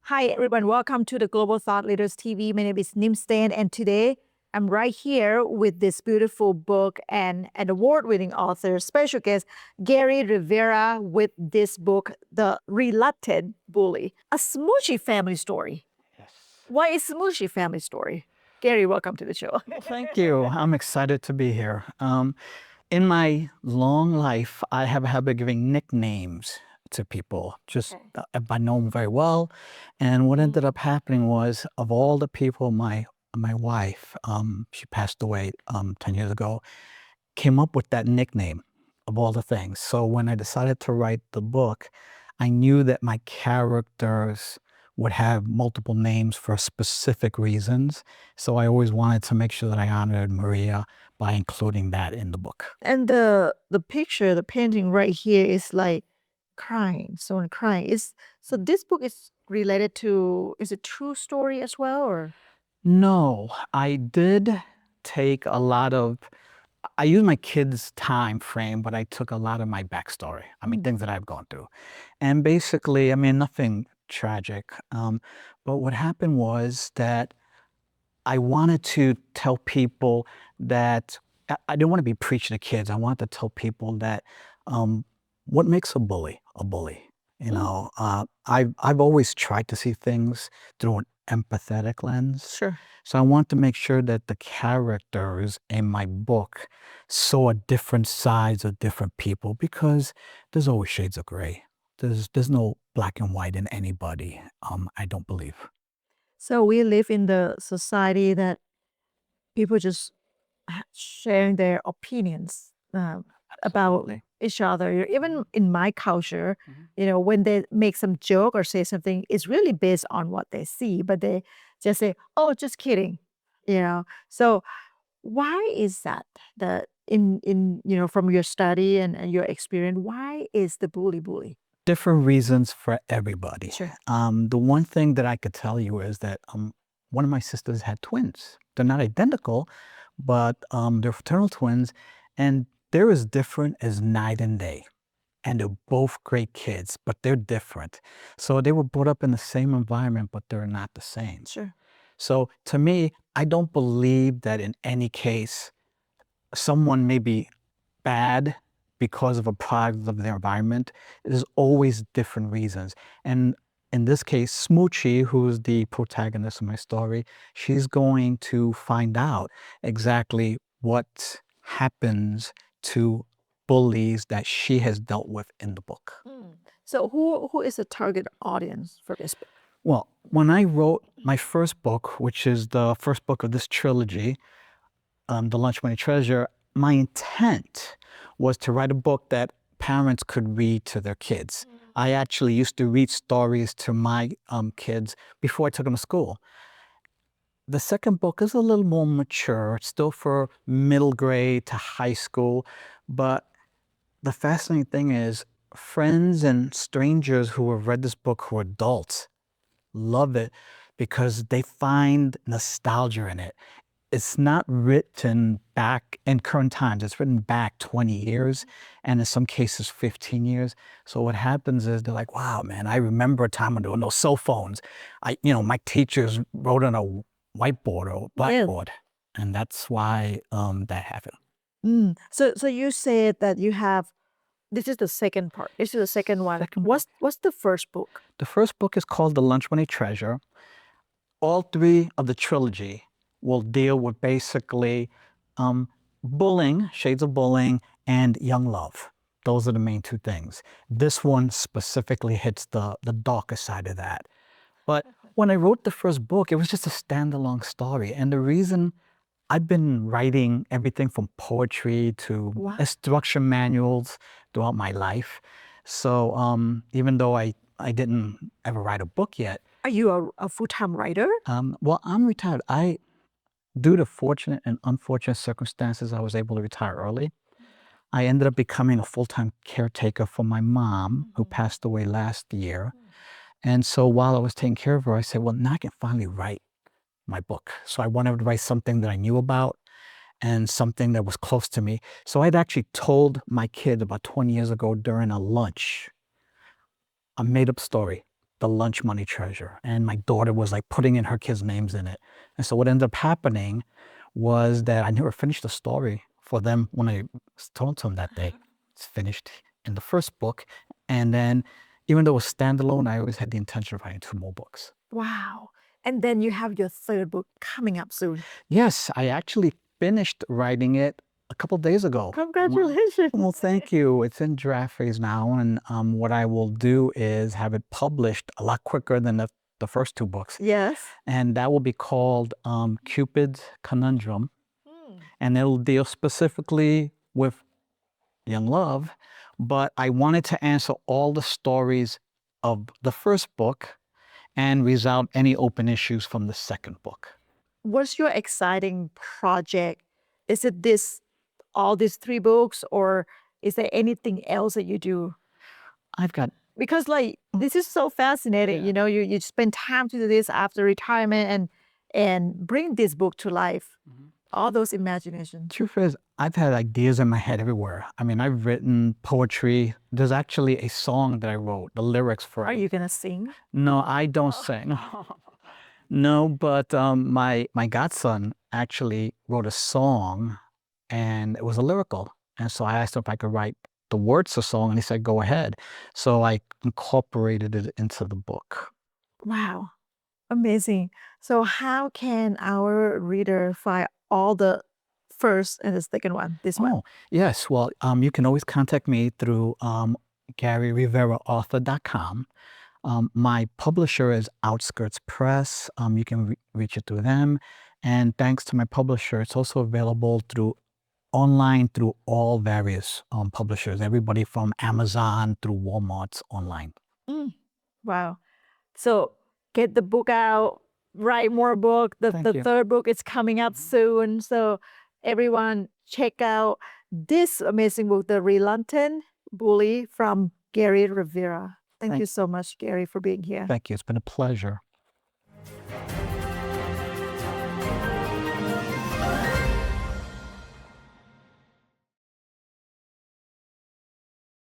Hi, everyone. Welcome to the Global Thought Leaders TV. My name is NIM Stant, and today I'm right here with this beautiful book and an award-winning author, special guest, Gary Rivera, with this book, The Reluctant Bully, a smoochy family story. Yes. Why is smoochy family story? Gary, welcome to the show. Well, thank you. I'm excited to be here. In my long life, I have a habit of giving nicknames to people. Just I know them very well. And what ended up happening was, of all the people, my wife, she passed away 10 years ago, came up with that nickname of all the things. So when I decided to write the book, I knew that my characters would have multiple names for specific reasons. So I always wanted to make sure that I honored Maria by including that in the book. And the picture, the painting right here is like crying, someone crying. So this book is related to, is it true story as well, or? No, I did take a lot of, I used my kids' time frame, but I took a lot of my backstory. I mean, things that I've gone through. And basically, I mean, nothing tragic. But what happened was that I wanted to tell people that I didn't want to be preaching to kids. I wanted to tell people that what makes a bully a bully. You know, I've always tried to see things through an empathetic lens. Sure. So I want to make sure that the characters in my book saw different sides of different people, because there's always shades of gray. There's no black and white in anybody. I don't believe. So we live in the society that people just sharing their opinions about Absolutely. each other. Even in my culture, Mhm. when they make some joke or say something, it's really based on what they see, but they just say, "Oh, just kidding," you know. So why is that? That in from your study and your experience, why is the bully? Different reasons for everybody. Sure. The one thing that I could tell you is that one of my sisters had twins. They're not identical, but they're fraternal twins, and they're as different as night and day. And they're both great kids, but they're different. So they were brought up in the same environment, but they're not the same. Sure. So to me, I don't believe that in any case someone may be bad because of a product of their environment. There's always different reasons. And in this case, Smoochie, who's the protagonist of my story, she's going to find out exactly what happens to bullies that she has dealt with in the book. So who is the target audience for this book? Well, when I wrote my first book, which is the first book of this trilogy, The Lunch Money Treasure, my intent was to write a book that parents could read to their kids. I actually used to read stories to my kids before I took them to school. The second book is a little more mature. It's still for middle grade to high school. But the fascinating thing is, friends and strangers who have read this book who are adults love it because they find nostalgia in it. It's not written back in current times. It's written back 20 years, and in some cases 15 years. So what happens is they're like, wow, man, I remember a time when there were no cell phones. My teachers wrote on a whiteboard or blackboard, and that's why that happened. So you said that you have, this is the second part. This is the second one. Second What's the first book? The first book is called The Lunch Money Treasure. All three of the trilogy will deal with basically bullying, shades of bullying, and young love. Those are the main two things. This one specifically hits the darker side of that. But when I wrote the first book, it was just a standalone story. And the reason, I've been writing everything from poetry to Wow. instruction manuals throughout my life. So even though I didn't ever write a book yet, Are you a full-time writer? well, I'm retired. Due to fortunate and unfortunate circumstances, I was able to retire early. I ended up becoming a full-time caretaker for my mom, who passed away last year. And so while I was taking care of her, I said, well, now I can finally write my book. So I wanted to write something that I knew about and something that was close to me. So I'd actually told my kid about 20 years ago during a lunch, a made-up story. the lunch money treasure. And my daughter was like putting in her kids' names in it. And so what ended up happening was that I never finished the story for them when I told them that day. It's finished in the first book. And then even though it was standalone, I always had the intention of writing 2 more books. Wow. And then you have your third book coming up soon. Yes, I actually finished writing it a couple of days ago. Congratulations. Well, thank you. It's in draft phase now. And what I will do is have it published a lot quicker than the first 2 books. Yes. And that will be called Cupid's Conundrum. And it'll deal specifically with young love. But I wanted to answer all the stories of the first book and resolve any open issues from the second book. What's your exciting project? Is it all these 3 books, or is there anything else that you do? I've got Because like this is so fascinating. Yeah. You spend time to do this after retirement and bring this book to life. All those imaginations. Truth is, I've had ideas in my head everywhere. I mean, I've written poetry. There's actually a song that I wrote, the lyrics for Are it. you gonna sing? No, I don't sing. No, but my godson actually wrote a song, and it was a lyrical. And so I asked him if I could write the words to the song, and he said, "Go ahead." So I incorporated it into the book. Wow. Amazing. So how can our reader find all the first and the second one, this one? Oh, yes. Well, you can always contact me through GaryRiveraAuthor.com. My publisher is Outskirts Press. You can reach it through them. And thanks to my publisher, it's also available online through all various publishers, everybody from Amazon through Walmart's online. Wow. So get the book out, write more book. Thank The you. third book is coming out soon. So everyone check out this amazing book, The Reluctant Bully from Gary Rivera. Thank you so much, Gary, for being here. Thank you. It's been a pleasure.